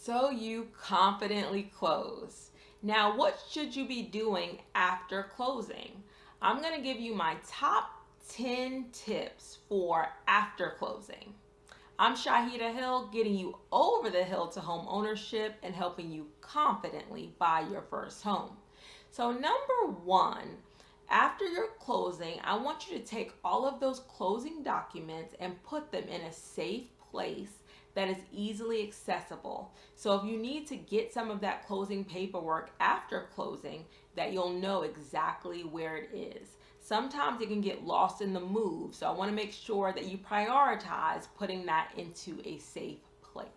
So you confidently close. Now, what should you be doing after closing? I'm going to give you my top 10 tips for after closing. I'm Shaheedah Hill, getting you over the hill to home ownership and helping you confidently buy your first home. So, number one, after your closing, I want you to take all of those closing documents and put them in a safe place that is easily accessible. So, if you need to get some of that closing paperwork after closing, that you'll know exactly where it is. Sometimes it can get lost in the move, so I want to make sure that you prioritize putting that into a safe place.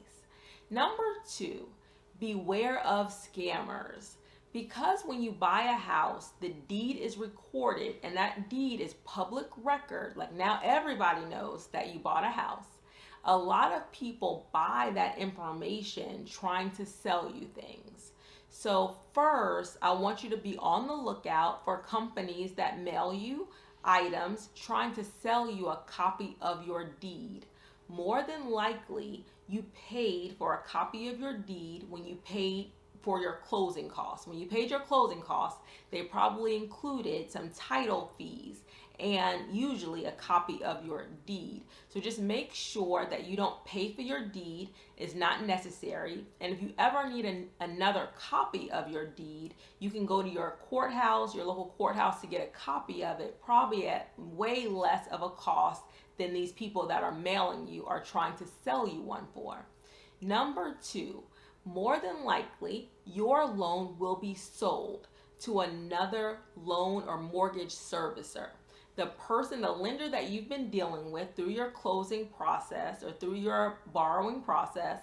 Number two, beware of scammers. Because when you buy a house, the deed is recorded and that deed is public record. Like now everybody knows that you bought a house. A lot of people buy that information trying to sell you things. So first, I want you to be on the lookout for companies that mail you items trying to sell you a copy of your deed. More than likely, you paid for a copy of your deed when you paid for your closing costs. When you paid your closing costs, they probably included some title fees and usually a copy of your deed. So just make sure that you don't pay for your deed. It's not necessary. And if you ever need another copy of your deed, you can go to your courthouse, your local courthouse, to get a copy of it, probably at way less of a cost than these people that are mailing you are trying to sell you one for. Number two, more than likely, your loan will be sold to another loan or mortgage servicer. The lender that you've been dealing with through your closing process or through your borrowing process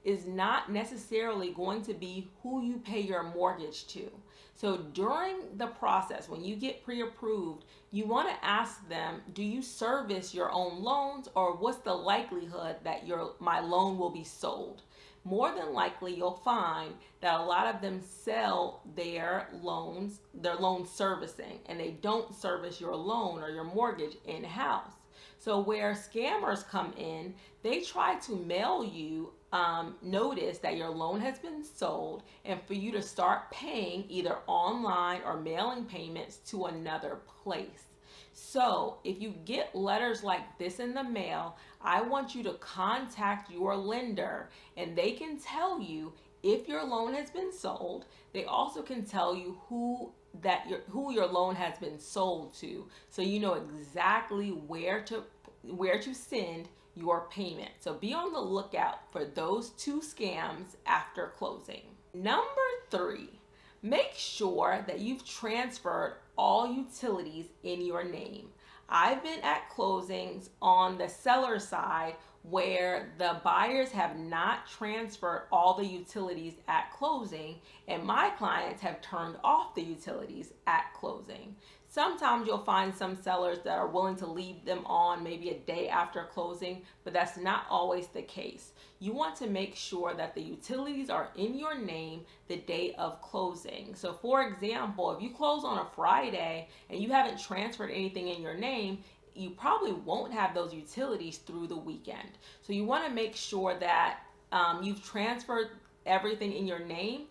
is not necessarily going to be who you pay your mortgage to. So during the process, when you get pre-approved, you want to ask them, do you service your own loans, or what's the likelihood that my loan will be sold? More than likely, you'll find that a lot of them sell their loan servicing, and they don't service your loan or your mortgage in-house. So where scammers come in, they try to mail you notice that your loan has been sold and for you to start paying either online or mailing payments to another place. So if you get letters like this in the mail, I want you to contact your lender and they can tell you if your loan has been sold. They also can tell you who your loan has been sold to, so you know exactly where to send your payment. So be on the lookout for those two scams after closing. Number three, make sure that you've transferred all utilities in your name. I've been at closings on the seller side where the buyers have not transferred all the utilities at closing, and my clients have turned off the utilities at closing. Sometimes you'll find some sellers that are willing to leave them on maybe a day after closing, but that's not always the case. You want to make sure that the utilities are in your name the day of closing. So for example, if you close on a Friday and you haven't transferred anything in your name, you probably won't have those utilities through the weekend. So you want to make sure that you've transferred everything in your name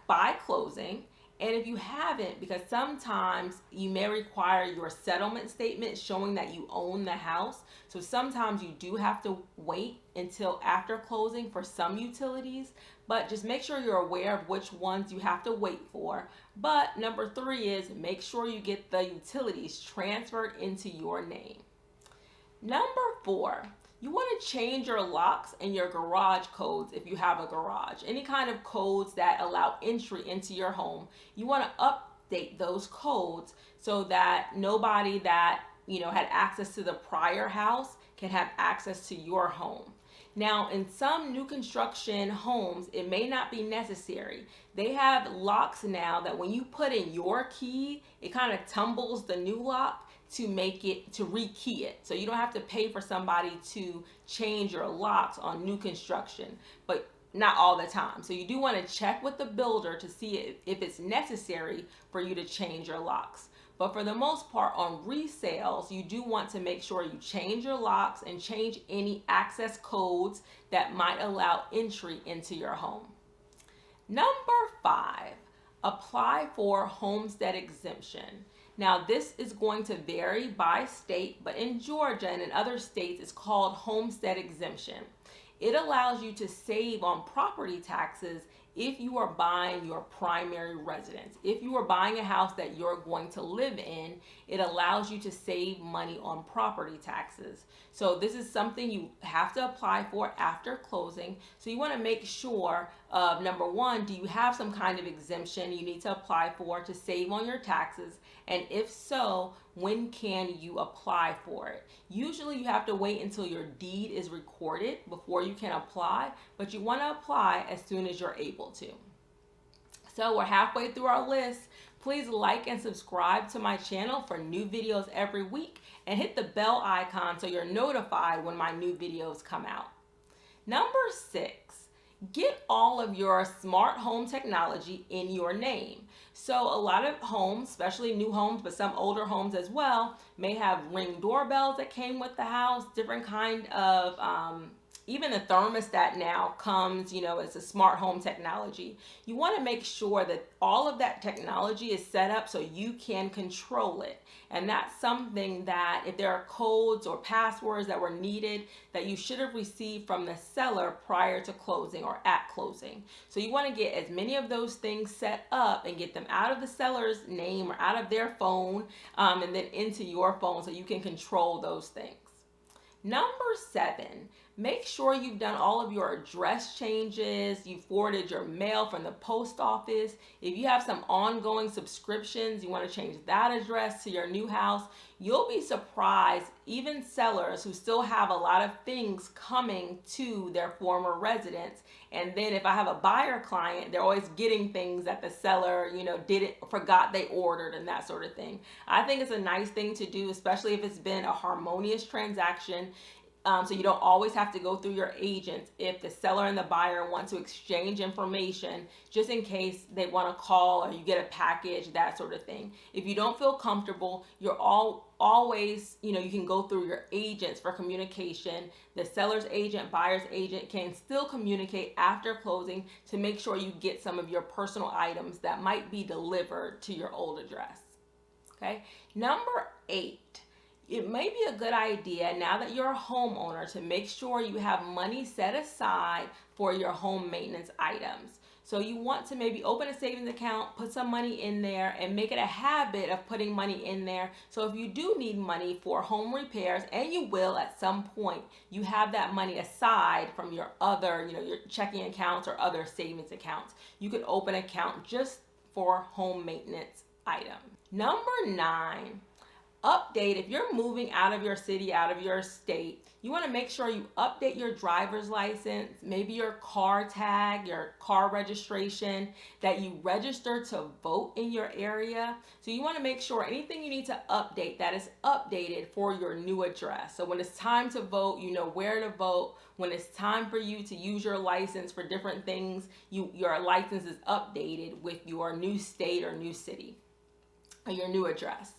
by closing. And if you haven't, because sometimes you may require your settlement statement showing that you own the house. So sometimes you do have to wait until after closing for some utilities, but just make sure you're aware of which ones you have to wait for. But number three is make sure you get the utilities transferred into your name. Number four, you want to change your locks and your garage codes if you have a garage. Any kind of codes that allow entry into your home, you want to update those codes so that nobody that had access to the prior house can have access to your home. Now, in some new construction homes, it may not be necessary. They have locks now that when you put in your key, it kind of tumbles the new lock to rekey it. So you don't have to pay for somebody to change your locks on new construction, but not all the time. So you do want to check with the builder to see if it's necessary for you to change your locks. But for the most part, on resales, you do want to make sure you change your locks and change any access codes that might allow entry into your home. Number 5, apply for homestead exemption. Now, this is going to vary by state, but in Georgia and in other states, it's called homestead exemption. It allows you to save on property taxes if you are buying your primary residence. If you are buying a house that you're going to live in, it allows you to save money on property taxes. So this is something you have to apply for after closing. So you want to make sure of, number one, do you have some kind of exemption you need to apply for to save on your taxes? And if so, when can you apply for it? Usually you have to wait until your deed is recorded before you can apply, but you want to apply as soon as you're able to. So we're halfway through our list. Please like and subscribe to my channel for new videos every week, and hit the bell icon so you're notified when my new videos come out. Number 6, get all of your smart home technology in your name. So a lot of homes, especially new homes, but some older homes as well, may have Ring doorbells that came with the house, different kind of, even the thermostat now comes, as a smart home technology. You want to make sure that all of that technology is set up so you can control it. And that's something that if there are codes or passwords that were needed, that you should have received from the seller prior to closing or at closing. So you want to get as many of those things set up and get them out of the seller's name or out of their phone, and then into your phone so you can control those things. Number 7, make sure you've done all of your address changes, you forwarded your mail from the post office. If you have some ongoing subscriptions, you want to change that address to your new house. You'll be surprised, even sellers who still have a lot of things coming to their former residence. And then if I have a buyer client, they're always getting things that the seller, forgot they ordered and that sort of thing. I think it's a nice thing to do, especially if it's been a harmonious transaction. So you don't always have to go through your agents if the seller and the buyer want to exchange information, just in case they want to call or you get a package, that sort of thing. If you don't feel comfortable, you're always, you can go through your agents for communication. The seller's agent, buyer's agent can still communicate after closing to make sure you get some of your personal items that might be delivered to your old address. Okay. Number 8. It may be a good idea now that you're a homeowner to make sure you have money set aside for your home maintenance items. So you want to maybe open a savings account, put some money in there, and make it a habit of putting money in there. So if you do need money for home repairs, and you will at some point, you have that money aside from your other, your checking accounts or other savings accounts. You could open an account just for home maintenance items. Number 9. Update. If you're moving out of your city, out of your state, you want to make sure you update your driver's license, maybe your car tag, your car registration, that you register to vote in your area. So you want to make sure anything you need to update, that is updated for your new address. So when it's time to vote, you know where to vote. When it's time for you to use your license for different things, your license is updated with your new state or new city or your new address.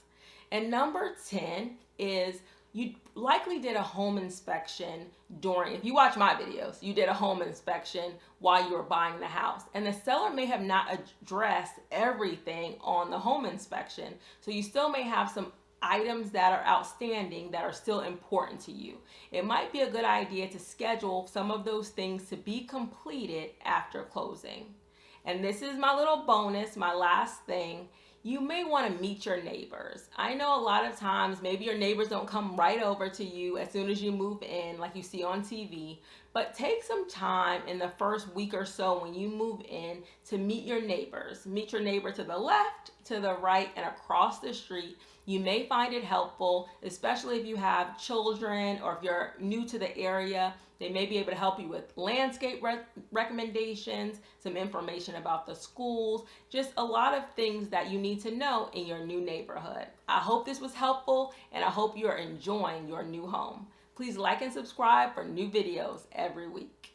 And number 10 is you likely did a home inspection if you watch my videos, you did a home inspection while you were buying the house. And the seller may have not addressed everything on the home inspection. So you still may have some items that are outstanding that are still important to you. It might be a good idea to schedule some of those things to be completed after closing. And this is my little bonus, my last thing. You may want to meet your neighbors. I know a lot of times maybe your neighbors don't come right over to you as soon as you move in like you see on TV, but take some time in the first week or so when you move in to meet your neighbors. Meet your neighbor to the left, to the right, and across the street. You may find it helpful, especially if you have children or if you're new to the area. They may be able to help you with landscape recommendations, some information about the schools, just a lot of things that you need to know in your new neighborhood. I hope this was helpful, and I hope you're enjoying your new home. Please like and subscribe for new videos every week.